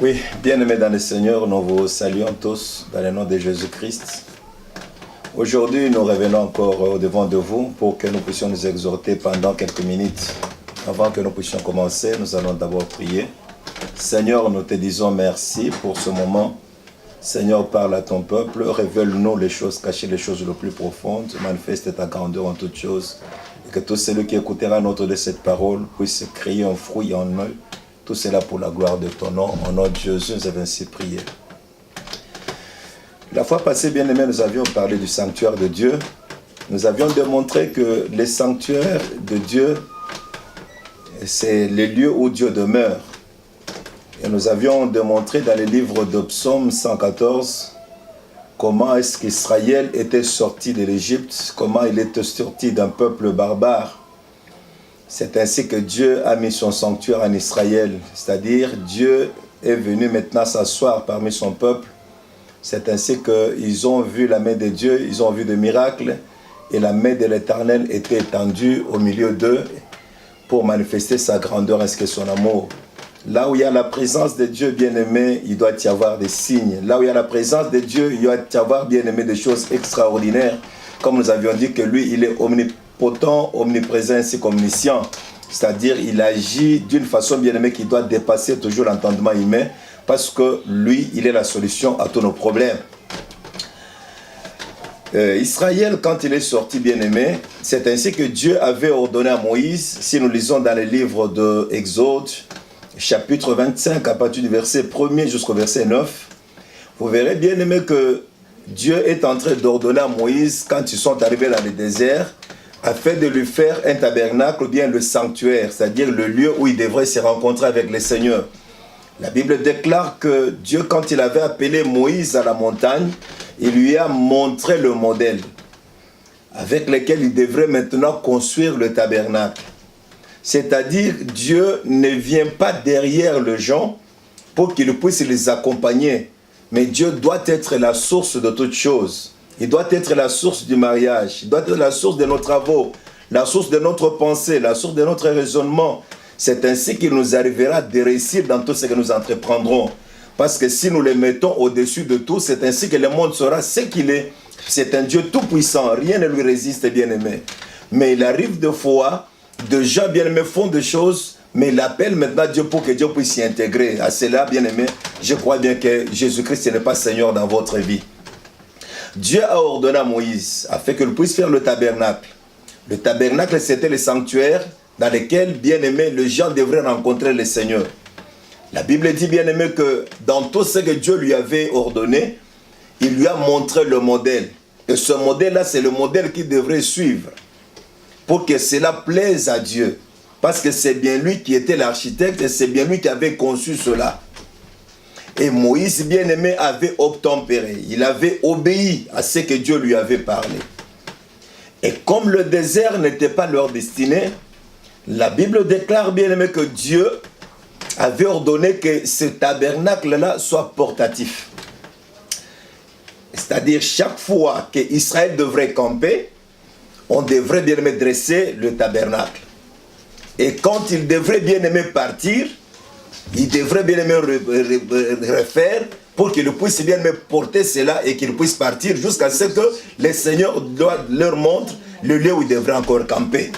Oui, bien-aimés dans le Seigneur, nous vous saluons tous dans le nom de Jésus-Christ. Aujourd'hui, nous revenons encore au-devant de vous pour que nous puissions nous exhorter pendant quelques minutes. Avant que nous puissions commencer, nous allons d'abord prier. Seigneur, nous te disons merci pour ce moment. Seigneur, parle à ton peuple, révèle-nous les choses cachées, les choses les plus profondes, manifeste ta grandeur en toutes choses. Et que tout celui qui écoutera notre de cette parole puisse créer un fruit en eux. Tout cela pour la gloire de ton nom. Au nom de Jésus, nous avons ainsi prié. La fois passée, bien-aimés, nous avions parlé du sanctuaire de Dieu. Nous avions démontré que le sanctuaire de Dieu, c'est le lieu où Dieu demeure. Et nous avions démontré dans le livre de Psaume 114 comment est-ce qu'Israël était sorti de l'Égypte, comment il était sorti d'un peuple barbare. C'est ainsi que Dieu a mis son sanctuaire en Israël, c'est-à-dire Dieu est venu maintenant s'asseoir parmi son peuple. C'est ainsi qu'ils ont vu la main de Dieu, ils ont vu des miracles, et la main de l'Éternel était étendue au milieu d'eux pour manifester sa grandeur ainsi que son amour. Là où il y a la présence de Dieu bien-aimé, il doit y avoir des signes. Là où il y a la présence de Dieu, il doit y avoir bien-aimé des choses extraordinaires. Comme nous avions dit que lui, il est omnipotent, omniprésent ainsi qu'omniscient. C'est-à-dire, il agit d'une façon bien-aimée qui doit dépasser toujours l'entendement humain parce que lui, il est la solution à tous nos problèmes. Israël, quand il est sorti bien-aimé, c'est ainsi que Dieu avait ordonné à Moïse, si nous lisons dans le livre de Exode, chapitre 25, à partir du verset 1er jusqu'au verset 9, vous verrez bien aimé que Dieu est en train d'ordonner à Moïse, quand ils sont arrivés dans le désert, afin de lui faire un tabernacle ou bien le sanctuaire, c'est-à-dire le lieu où il devrait se rencontrer avec le Seigneur. La Bible déclare que Dieu, quand il avait appelé Moïse à la montagne, il lui a montré le modèle avec lequel il devrait maintenant construire le tabernacle. C'est-à-dire, Dieu ne vient pas derrière les gens pour qu'il puisse les accompagner. Mais Dieu doit être la source de toutes choses. Il doit être la source du mariage. Il doit être la source de nos travaux, la source de notre pensée, la source de notre raisonnement. C'est ainsi qu'il nous arrivera de réussir dans tout ce que nous entreprendrons. Parce que si nous le mettons au-dessus de tout, c'est ainsi que le monde saura ce qu'il est. C'est un Dieu tout-puissant. Rien ne lui résiste, bien-aimé. Mais il arrive des fois, de gens bien-aimés font des choses, mais il appelle maintenant Dieu pour que Dieu puisse s'y intégrer. À cela, bien-aimé, je crois bien que Jésus-Christ n'est pas Seigneur dans votre vie. Dieu a ordonné à Moïse afin qu'il puisse faire le tabernacle. Le tabernacle, c'était le sanctuaire dans lequel, bien-aimé, les gens devraient rencontrer le Seigneur. La Bible dit, bien-aimé, que dans tout ce que Dieu lui avait ordonné, il lui a montré le modèle. Et ce modèle-là, c'est le modèle qu'il devrait suivre pour que cela plaise à Dieu. Parce que c'est bien lui qui était l'architecte et c'est bien lui qui avait conçu cela. Et Moïse, bien-aimé, avait obtempéré. Il avait obéi à ce que Dieu lui avait parlé. Et comme le désert n'était pas leur destinée, la Bible déclare, bien-aimé, que Dieu avait ordonné que ce tabernacle-là soit portatif. C'est-à-dire, chaque fois qu'Israël devrait camper, on devrait bien-aimé dresser le tabernacle. Et quand il devrait bien-aimé partir, il devrait bien-aimé refaire pour qu'il puisse bien-aimé porter cela et qu'il puisse partir jusqu'à ce que le Seigneur leur montre le lieu où il devrait encore camper.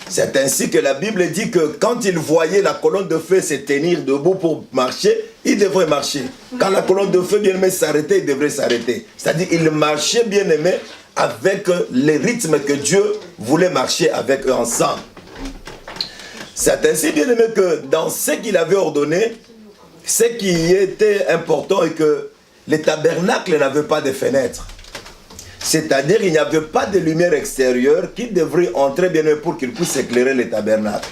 C'est ainsi que la Bible dit que quand il voyait la colonne de feu se tenir debout pour marcher, il devrait marcher. Quand la colonne de feu bien-aimé s'arrêtait, il devrait s'arrêter. C'est-à-dire qu'il marchait bien-aimé avec les rythmes que Dieu voulait marcher avec eux ensemble. C'est ainsi bien aimé que dans ce qu'il avait ordonné, ce qui était important est que le tabernacle n'avait pas de fenêtres. C'est-à-dire qu'il n'y avait pas de lumière extérieure qui devrait entrer bien aimé pour qu'il puisse éclairer le tabernacle.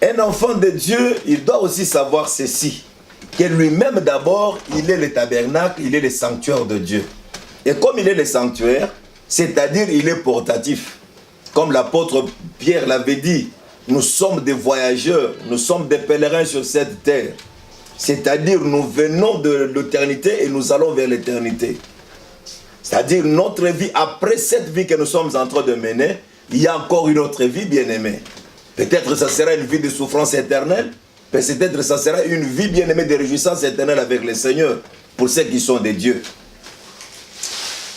Un enfant de Dieu, il doit aussi savoir ceci, que lui-même d'abord, il est le tabernacle, il est le sanctuaire de Dieu. Et comme il est le sanctuaire, c'est-à-dire il est portatif. Comme l'apôtre Pierre l'avait dit, nous sommes des voyageurs, nous sommes des pèlerins sur cette terre. C'est-à-dire nous venons de l'éternité et nous allons vers l'éternité. C'est-à-dire notre vie, après cette vie que nous sommes en train de mener, il y a encore une autre vie bien-aimée. Peut-être que ça sera une vie de souffrance éternelle, peut-être ça sera une vie bien-aimée de réjouissance éternelle avec le Seigneur, pour ceux qui sont des dieux.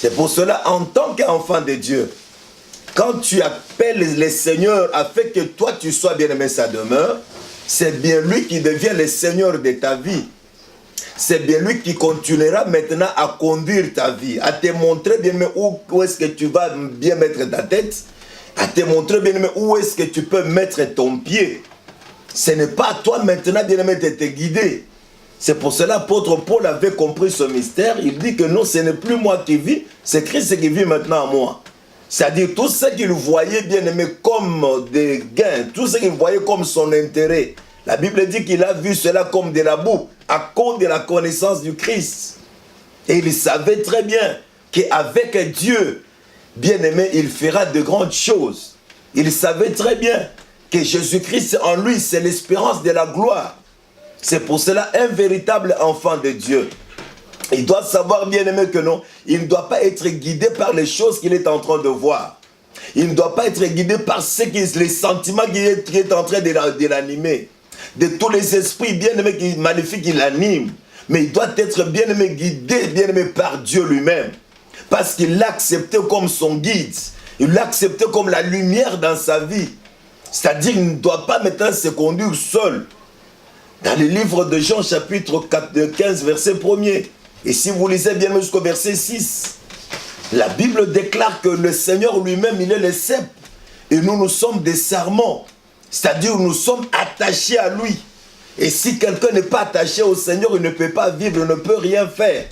C'est pour cela, en tant qu'enfant de Dieu, quand tu appelles le Seigneur afin que toi tu sois bien-aimé sa demeure, c'est bien lui qui devient le Seigneur de ta vie. C'est bien lui qui continuera maintenant à conduire ta vie, à te montrer bien-aimé où est-ce que tu vas bien mettre ta tête, à te montrer bien-aimé où est-ce que tu peux mettre ton pied. Ce n'est pas à toi maintenant bien-aimé de te guider. C'est pour cela l'apôtre Paul avait compris ce mystère. Il dit que non, ce n'est plus moi qui vis, c'est Christ qui vit maintenant en moi. C'est-à-dire tout ce qu'il voyait bien-aimé comme des gains, tout ce qu'il voyait comme son intérêt. La Bible dit qu'il a vu cela comme de la boue à cause de la connaissance du Christ. Et il savait très bien qu'avec Dieu, bien-aimé, il fera de grandes choses. Il savait très bien que Jésus-Christ en lui, c'est l'espérance de la gloire. C'est pour cela un véritable enfant de Dieu. Il doit savoir bien aimé que non, il ne doit pas être guidé par les choses qu'il est en train de voir. Il ne doit pas être guidé par les sentiments qui est en train de l'animer. De tous les esprits bien aimés maléfiques qui l'animent. Mais il doit être bien aimé, guidé bien aimé par Dieu lui-même. Parce qu'il l'a accepté comme son guide. Il l'a accepté comme la lumière dans sa vie. C'est-à-dire qu'il ne doit pas maintenant se conduire seul. Dans le livre de Jean, chapitre 15, verset 1er, et si vous lisez bien jusqu'au verset 6, la Bible déclare que le Seigneur lui-même, il est le cep. Et nous sommes des serments. C'est-à-dire nous sommes attachés à lui. Et si quelqu'un n'est pas attaché au Seigneur, il ne peut pas vivre, il ne peut rien faire.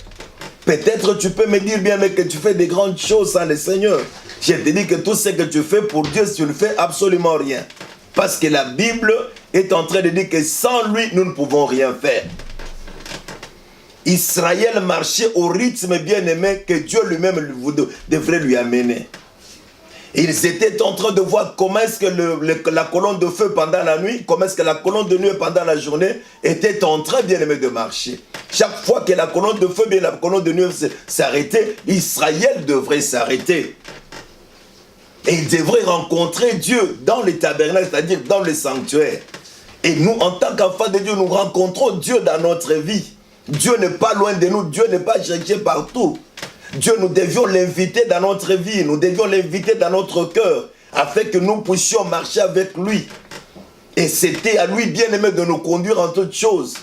Peut-être tu peux me dire bien mais que tu fais des grandes choses sans le Seigneur. Je te dis que tout ce que tu fais pour Dieu, tu ne fais absolument rien. Parce que la Bible est en train de dire que sans lui, nous ne pouvons rien faire. Israël marchait au rythme bien-aimé que Dieu lui-même devrait lui amener. Ils étaient en train de voir comment est-ce que la colonne de feu pendant la nuit, comment est-ce que la colonne de nuit pendant la journée était en train bien-aimé de marcher. Chaque fois que la colonne de feu, bien la colonne de nuit s'arrêtait, Israël devrait s'arrêter. Et il devrait rencontrer Dieu dans les tabernacles, c'est-à-dire dans le sanctuaire. Et nous, en tant qu'enfants de Dieu, nous rencontrons Dieu dans notre vie. Dieu n'est pas loin de nous, Dieu n'est pas cherché partout. Dieu, nous devions l'inviter dans notre vie, nous devions l'inviter dans notre cœur, afin que nous puissions marcher avec lui. Et c'était à lui bien aimé de nous conduire en toutes choses.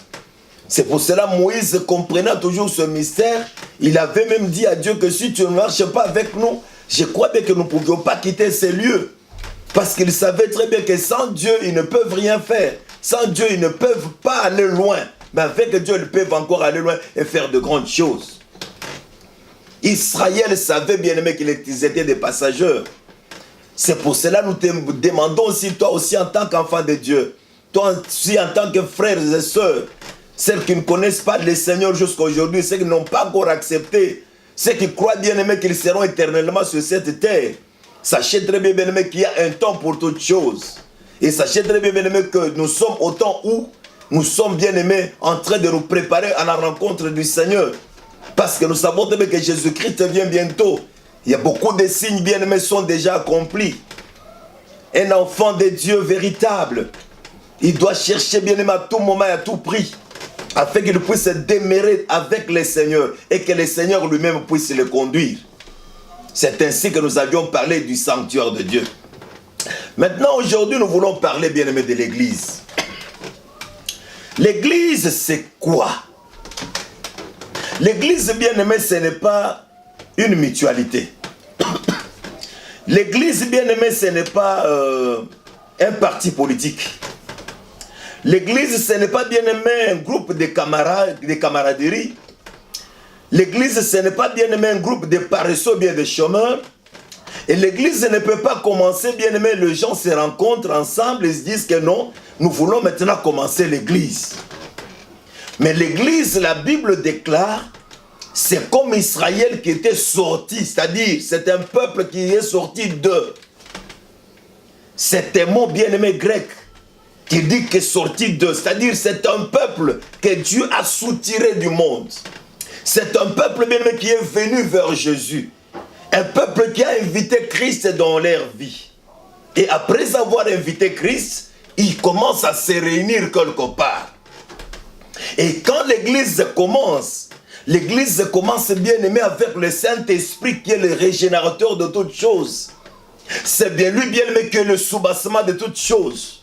C'est pour cela Moïse, comprenant toujours ce mystère, il avait même dit à Dieu que si tu ne marches pas avec nous, je crois bien que nous ne pouvions pas quitter ces lieux. Parce qu'ils savaient très bien que sans Dieu, ils ne peuvent rien faire. Sans Dieu, ils ne peuvent pas aller loin. Mais avec Dieu, ils peuvent encore aller loin et faire de grandes choses. Israël savait bien aimé qu'ils étaient des passagers. C'est pour cela que nous te demandons aussi, toi aussi en tant qu'enfant de Dieu, toi aussi en tant que frères et sœurs, celles qui ne connaissent pas le Seigneur jusqu'à aujourd'hui, ceux qui n'ont pas encore accepté, ceux qui croient bien aimé qu'ils seront éternellement sur cette terre. Sachez très bien aimé qu'il y a un temps pour toutes choses. Et sachez très bien aimé que nous sommes au temps où nous sommes bien aimés en train de nous préparer à la rencontre du Seigneur. Parce que nous savons très bien que Jésus-Christ vient bientôt. Il y a beaucoup de signes bien aimés sont déjà accomplis. Un enfant de Dieu véritable, il doit chercher bien aimé à tout moment et à tout prix, afin qu'il puisse se demeurer avec le Seigneur et que le Seigneur lui-même puisse le conduire. C'est ainsi que nous avions parlé du sanctuaire de Dieu. Maintenant, aujourd'hui, nous voulons parler, bien aimé, de l'Église. L'Église, c'est quoi? L'Église, bien aimé, ce n'est pas une mutualité. L'Église, bien aimé, ce n'est pas un parti politique. L'Église, ce n'est pas bien aimé un groupe de camarades, de camaraderie. L'Église, ce n'est pas bien aimé un groupe de paresseux, bien de chômeurs. Et l'Église ne peut pas commencer, bien aimé, les gens se rencontrent ensemble et se disent que non, nous voulons maintenant commencer l'Église. Mais l'Église, la Bible déclare, c'est comme Israël qui était sorti, c'est-à-dire c'est un peuple qui est sorti d'eux. C'est un mot bien aimé grec qui dit que sorti d'eux, c'est-à-dire c'est un peuple que Dieu a soutiré du monde. C'est un peuple bien aimé qui est venu vers Jésus. Un peuple qui a invité Christ dans leur vie. Et après avoir invité Christ, ils commencent à se réunir quelque part. Et quand l'église commence bien aimé avec le Saint-Esprit qui est le régénérateur de toutes choses. C'est bien lui bien aimé qui est le soubassement de toutes choses.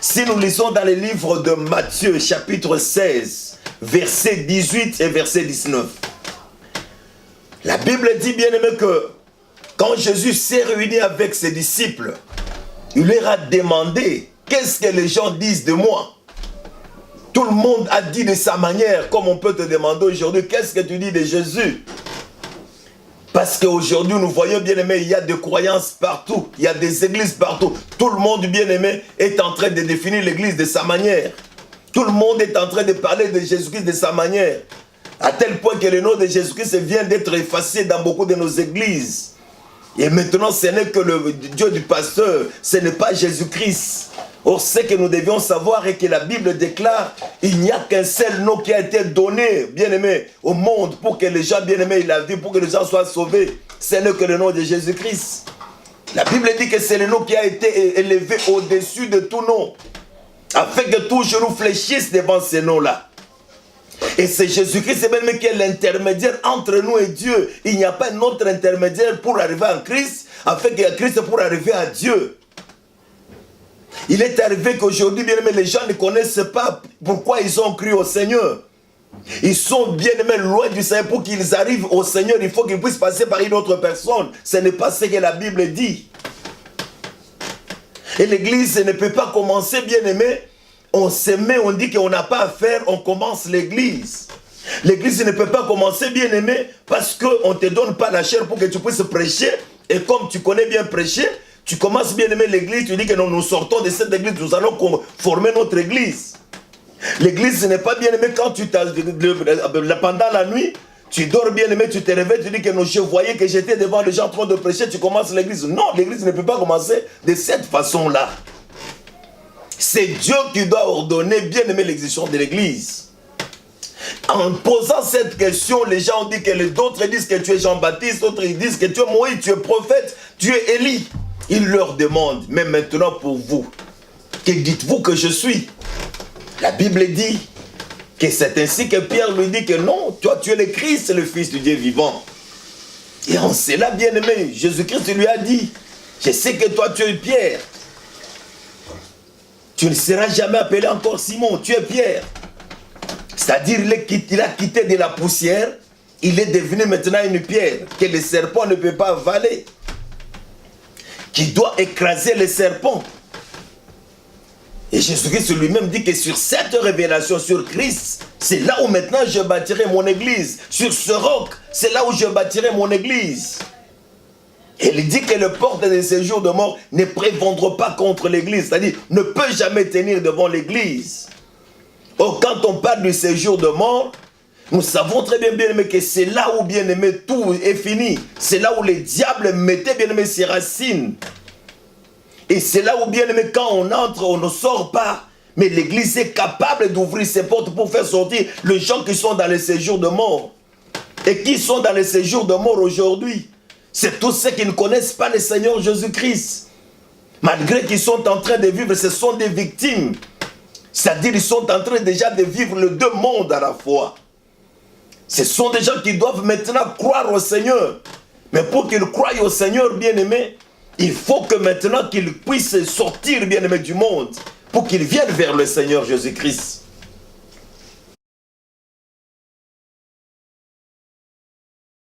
Si nous lisons dans les livres de Matthieu chapitre 16, verset 18 et verset 19. La Bible dit bien aimé que quand Jésus s'est réuni avec ses disciples, il leur a demandé, qu'est-ce que les gens disent de moi? Tout le monde a dit de sa manière, comme on peut te demander aujourd'hui, qu'est-ce que tu dis de Jésus? Parce qu'aujourd'hui, nous voyons bien aimé, il y a des croyances partout, il y a des églises partout. Tout le monde bien aimé est en train de définir l'église de sa manière. Tout le monde est en train de parler de Jésus-Christ de sa manière. À tel point que le nom de Jésus-Christ vient d'être effacé dans beaucoup de nos églises. Et maintenant, ce n'est que le Dieu du pasteur, ce n'est pas Jésus-Christ. Or, ce que nous devions savoir est que la Bible déclare il n'y a qu'un seul nom qui a été donné, bien-aimé, au monde pour que les gens, bien-aimés, il a vu, pour que les gens soient sauvés. Ce n'est que le nom de Jésus-Christ. La Bible dit que c'est le nom qui a été élevé au-dessus de tout nom, afin que tout genou fléchisse devant ce nom-là. Et c'est Jésus-Christ même qui est l'intermédiaire entre nous et Dieu. Il n'y a pas un autre intermédiaire pour arriver en Christ, afin que Christ pour arriver à Dieu. Il est arrivé qu'aujourd'hui, bien aimé, les gens ne connaissent pas pourquoi ils ont cru au Seigneur. Ils sont bien aimés loin du Seigneur. Pour qu'ils arrivent au Seigneur, il faut qu'ils puissent passer par une autre personne. Ce n'est pas ce que la Bible dit. Et l'église ne peut pas commencer, bien aimé. On se met, on dit qu'on n'a pas à faire, on commence l'église. L'église ne peut pas commencer, bien aimé, parce qu'on ne te donne pas la chair pour que tu puisses prêcher. Et comme tu connais bien prêcher, tu commences bien aimer l'église, tu dis que nous sortons de cette église, nous allons former notre église. L'église n'est pas bien aimé quand pendant la nuit, tu dors bien aimé, tu te réveilles, tu dis que je voyais que j'étais devant les gens en train de prêcher, tu commences l'église. Non, l'église ne peut pas commencer de cette façon-là. C'est Dieu qui doit ordonner bien aimer l'existence de l'église. En posant cette question, les gens ont dit que d'autres disent que tu es Jean-Baptiste, d'autres disent que tu es Moïse, tu es prophète, tu es Élie. Il leur demande, mais maintenant pour vous, que dites-vous que je suis? La Bible dit que c'est ainsi que Pierre lui dit que non, toi tu es le Christ, le Fils du Dieu vivant. Et en cela, bien aimé, Jésus-Christ lui a dit, je sais que toi tu es Pierre. Tu ne seras jamais appelé encore Simon, tu es Pierre. C'est-à-dire il a quitté de la poussière, il est devenu maintenant une pierre que le serpent ne peut pas avaler, qui doit écraser les serpents. Et Jésus-Christ lui-même dit que sur cette révélation sur Christ, c'est là où maintenant je bâtirai mon église. Sur ce roc, c'est là où je bâtirai mon église. Et il dit que le porte des séjours de mort ne prévendra pas contre l'église, c'est-à-dire ne peut jamais tenir devant l'église. Or, quand on parle du séjour de mort, nous savons très bien, bien aimé, que c'est là où, bien aimé, tout est fini. C'est là où les diables mettaient, bien aimé, ses racines. Et c'est là où, bien aimé, quand on entre, on ne sort pas. Mais l'église est capable d'ouvrir ses portes pour faire sortir les gens qui sont dans les séjours de mort. Et qui sont dans les séjours de mort aujourd'hui? C'est tous ceux qui ne connaissent pas le Seigneur Jésus-Christ. Malgré qu'ils sont en train de vivre, ce sont des victimes. C'est-à-dire qu'ils sont en train déjà de vivre les deux mondes à la fois. Ce sont des gens qui doivent maintenant croire au Seigneur. Mais pour qu'ils croient au Seigneur, bien-aimé, il faut que maintenant qu'ils puissent sortir, bien-aimé, du monde, pour qu'ils viennent vers le Seigneur Jésus-Christ.